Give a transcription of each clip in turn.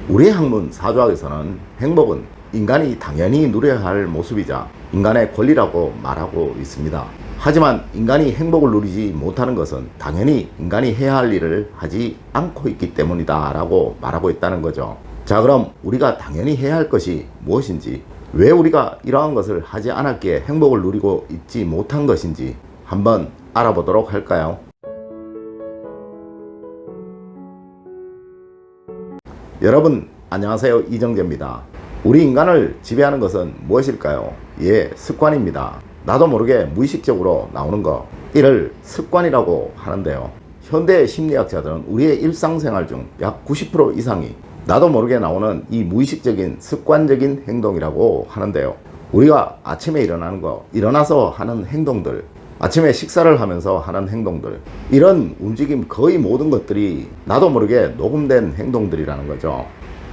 우리의 학문 사조학에서는 행복은 인간이 당연히 누려야 할 모습이자 인간의 권리라고 말하고 있습니다. 하지만 인간이 행복을 누리지 못하는 것은 당연히 인간이 해야 할 일을 하지 않고 있기 때문이다 라고 말하고 있다는 거죠. 자, 그럼 우리가 당연히 해야 할 것이 무엇인지, 왜 우리가 이러한 것을 하지 않았기에 행복을 누리고 있지 못한 것인지 한번 알아보도록 할까요? 여러분 안녕하세요, 이정재입니다. 우리 인간을 지배하는 것은 무엇일까요? 예, 습관입니다. 나도 모르게 무의식적으로 나오는 것, 이를 습관이라고 하는데요. 현대 심리학자들은 우리의 일상생활 중 약 90% 이상이 나도 모르게 나오는 이 무의식적인 습관적인 행동이라고 하는데요. 우리가 아침에 일어나는 것, 일어나서 하는 행동들, 아침에 식사를 하면서 하는 행동들, 이런 움직임 거의 모든 것들이 나도 모르게 녹음된 행동들이라는 거죠.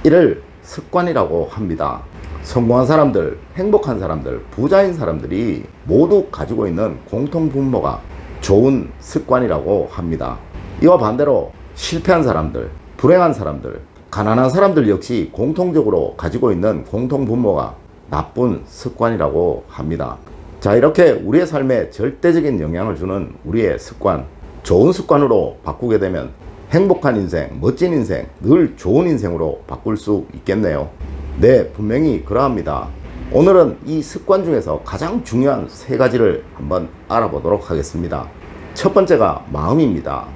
이를 습관이라고 합니다. 성공한 사람들, 행복한 사람들, 부자인 사람들이 모두 가지고 있는 공통 분모가 좋은 습관이라고 합니다. 이와 반대로 실패한 사람들, 불행한 사람들, 가난한 사람들 역시 공통적으로 가지고 있는 공통 분모가 나쁜 습관이라고 합니다. 자, 이렇게 우리의 삶에 절대적인 영향을 주는 우리의 습관, 좋은 습관으로 바꾸게 되면 행복한 인생, 멋진 인생, 늘 좋은 인생으로 바꿀 수 있겠네요. 네, 분명히 그러합니다. 오늘은 이 습관 중에서 가장 중요한 세 가지를 한번 알아보도록 하겠습니다. 첫 번째가 마음입니다.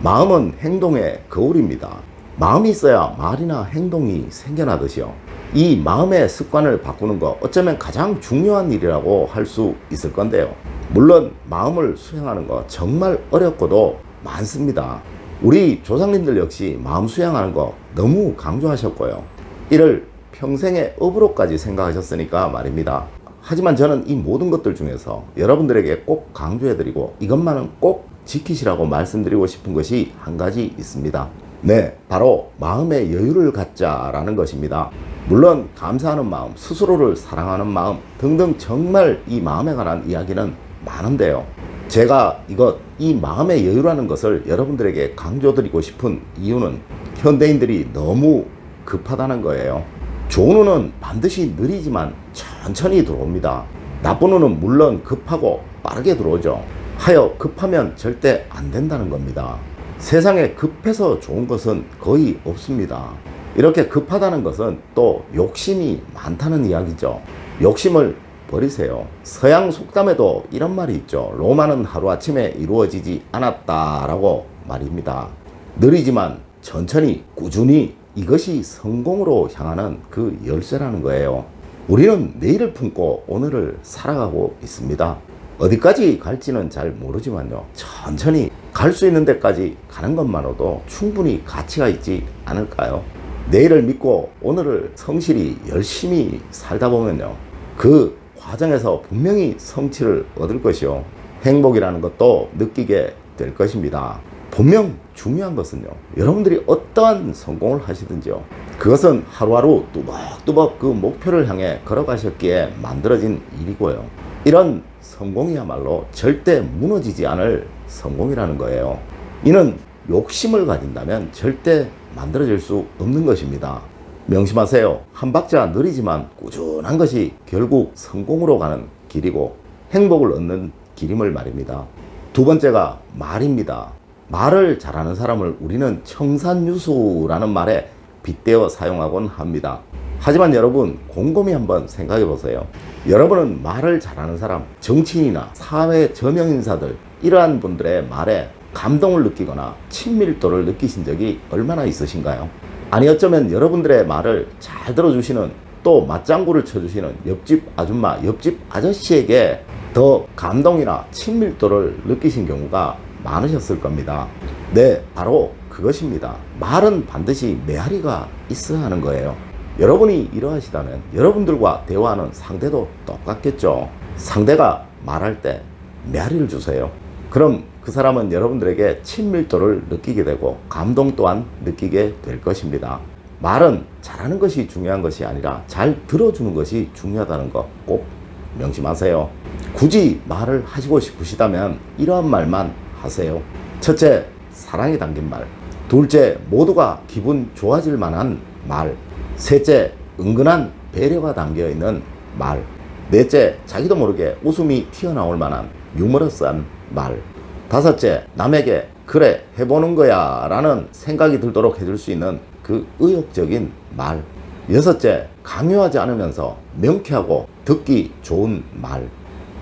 마음은 행동의 거울입니다. 마음이 있어야 말이나 행동이 생겨나듯이요. 이 마음의 습관을 바꾸는 것, 어쩌면 가장 중요한 일이라고 할 수 있을 건데요. 물론 마음을 수행하는 것 정말 어렵고도 많습니다. 우리 조상님들 역시 마음 수행하는 거 너무 강조하셨고요. 이를 평생의 업으로까지 생각하셨으니까 말입니다. 하지만 저는 이 모든 것들 중에서 여러분들에게 꼭 강조해드리고 이것만은 꼭 지키시라고 말씀드리고 싶은 것이 한 가지 있습니다. 네, 바로 마음의 여유를 갖자라는 것입니다. 물론 감사하는 마음, 스스로를 사랑하는 마음 등등 정말 이 마음에 관한 이야기는 많은데요. 제가 이 마음의 여유라는 것을 여러분들에게 강조드리고 싶은 이유는 현대인들이 너무 급하다는 거예요. 좋은 운은 반드시 느리지만 천천히 들어옵니다. 나쁜 운은 물론 급하고 빠르게 들어오죠. 하여 급하면 절대 안 된다는 겁니다. 세상에 급해서 좋은 것은 거의 없습니다. 이렇게 급하다는 것은 또 욕심이 많다는 이야기죠. 욕심을 버리세요. 서양 속담에도 이런 말이 있죠. 로마는 하루아침에 이루어지지 않았다라고 말입니다. 느리지만 천천히 꾸준히, 이것이 성공으로 향하는 그 열쇠라는 거예요. 우리는 내일을 품고 오늘을 살아가고 있습니다. 어디까지 갈지는 잘 모르지만요, 천천히 갈 수 있는 데까지 가는 것만으로도 충분히 가치가 있지 않을까요? 내일을 믿고 오늘을 성실히 열심히 살다 보면요, 그 과정에서 분명히 성취를 얻을 것이요, 행복이라는 것도 느끼게 될 것입니다. 분명 중요한 것은요, 여러분들이 어떠한 성공을 하시든지요, 그것은 하루하루 뚜벅뚜벅 그 목표를 향해 걸어가셨기에 만들어진 일이고요, 이런 성공이야말로 절대 무너지지 않을 성공이라는 거예요. 이는 욕심을 가진다면 절대 만들어질 수 없는 것입니다. 명심하세요. 한 박자 느리지만 꾸준한 것이 결국 성공으로 가는 길이고 행복을 얻는 길임을 말입니다. 두 번째가 말입니다. 말을 잘하는 사람을 우리는 청산유수라는 말에 빗대어 사용하곤 합니다. 하지만 여러분 곰곰이 한번 생각해 보세요. 여러분은 말을 잘하는 사람, 정치인이나 사회 저명인사들, 이러한 분들의 말에 감동을 느끼거나 친밀도를 느끼신 적이 얼마나 있으신가요? 아니, 어쩌면 여러분들의 말을 잘 들어주시는, 또 맞장구를 쳐주시는 옆집 아줌마, 옆집 아저씨에게 더 감동이나 친밀도를 느끼신 경우가 많으셨을 겁니다. 네, 바로 그것입니다. 말은 반드시 메아리가 있어야 하는 거예요. 여러분이 이러하시다면 여러분들과 대화하는 상대도 똑같겠죠. 상대가 말할 때 메아리를 주세요. 그럼 그 사람은 여러분들에게 친밀도를 느끼게 되고 감동 또한 느끼게 될 것입니다. 말은 잘하는 것이 중요한 것이 아니라 잘 들어주는 것이 중요하다는 거 꼭 명심하세요. 굳이 말을 하시고 싶으시다면 이러한 말만 하세요. 첫째, 사랑이 담긴 말. 둘째, 모두가 기분 좋아질 만한 말. 셋째, 은근한 배려가 담겨있는 말. 넷째, 자기도 모르게 웃음이 튀어나올 만한 유머러스한 말. 다섯째, 남에게 그래 해보는 거야 라는 생각이 들도록 해줄 수 있는 그 의욕적인 말. 여섯째, 강요하지 않으면서 명쾌하고 듣기 좋은 말.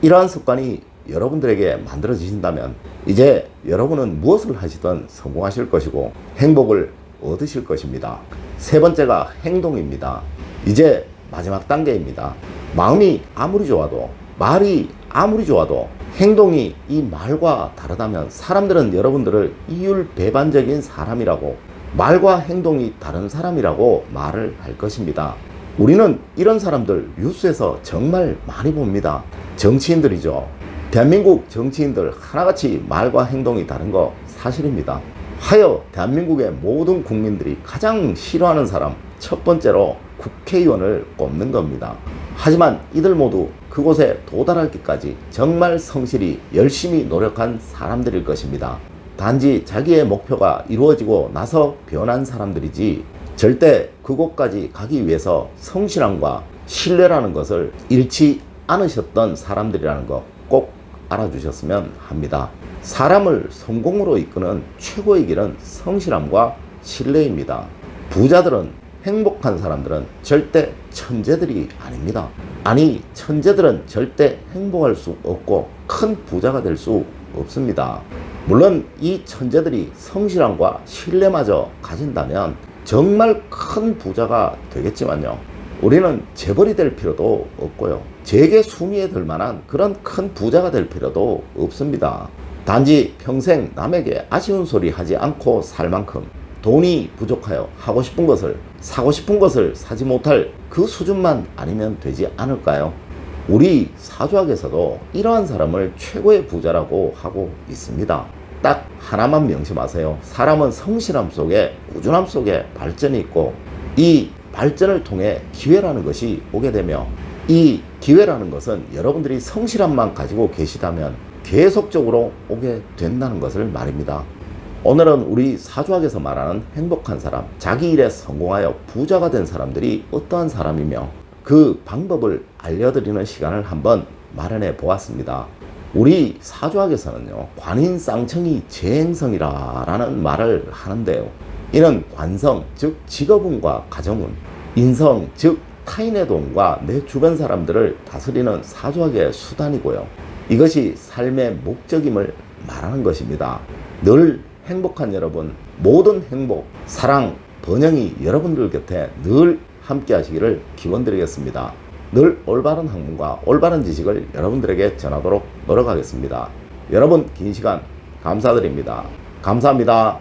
이러한 습관이 여러분들에게 만들어지신다면 이제 여러분은 무엇을 하시든 성공하실 것이고 행복을 얻으실 것입니다. 세 번째가 행동입니다. 이제 마지막 단계입니다. 마음이 아무리 좋아도, 말이 아무리 좋아도 행동이 이 말과 다르다면 사람들은 여러분들을 이율배반적인 사람이라고, 말과 행동이 다른 사람이라고 말을 할 것입니다. 우리는 이런 사람들 뉴스에서 정말 많이 봅니다. 정치인들이죠. 대한민국 정치인들 하나같이 말과 행동이 다른 거 사실입니다. 하여 대한민국의 모든 국민들이 가장 싫어하는 사람, 첫 번째로 국회의원을 꼽는 겁니다. 하지만 이들 모두 그곳에 도달하기까지 정말 성실히 열심히 노력한 사람들일 것입니다. 단지 자기의 목표가 이루어지고 나서 변한 사람들이지 절대 그곳까지 가기 위해서 성실함과 신뢰라는 것을 잃지 않으셨던 사람들이라는 거 꼭 알아주셨으면 합니다. 사람을 성공으로 이끄는 최고의 길은 성실함과 신뢰입니다. 부자들은, 행복한 사람들은 절대 천재들이 아닙니다. 아니, 천재들은 절대 행복할 수 없고 큰 부자가 될 수 없습니다. 물론 이 천재들이 성실함과 신뢰마저 가진다면 정말 큰 부자가 되겠지만요, 우리는 재벌이 될 필요도 없고요, 재계 순위에 들 만한 그런 큰 부자가 될 필요도 없습니다. 단지 평생 남에게 아쉬운 소리 하지 않고 살 만큼 돈이 부족하여 하고 싶은 것을, 사고 싶은 것을 사지 못할 그 수준만 아니면 되지 않을까요? 우리 사주학에서도 이러한 사람을 최고의 부자라고 하고 있습니다. 딱 하나만 명심하세요. 사람은 성실함 속에, 꾸준함 속에 발전이 있고, 이 발전을 통해 기회라는 것이 오게 되며, 이 기회라는 것은 여러분들이 성실함만 가지고 계시다면 계속적으로 오게 된다는 것을 말입니다. 오늘은 우리 사주학에서 말하는 행복한 사람, 자기 일에 성공하여 부자가 된 사람들이 어떠한 사람이며 그 방법을 알려드리는 시간을 한번 마련해 보았습니다. 우리 사주학에서는요, 관인쌍청이 재행성이라는 말을 하는데요, 이는 관성, 즉 직업운과 가정운, 인성, 즉 타인의 돈과 내 주변 사람들을 다스리는 사주학의 수단이고요, 이것이 삶의 목적임을 말하는 것입니다. 늘 행복한 여러분, 모든 행복, 사랑, 번영이 여러분들 곁에 늘 함께 하시기를 기원드리겠습니다. 늘 올바른 학문과 올바른 지식을 여러분들에게 전하도록 노력하겠습니다. 여러분 긴 시간 감사드립니다. 감사합니다.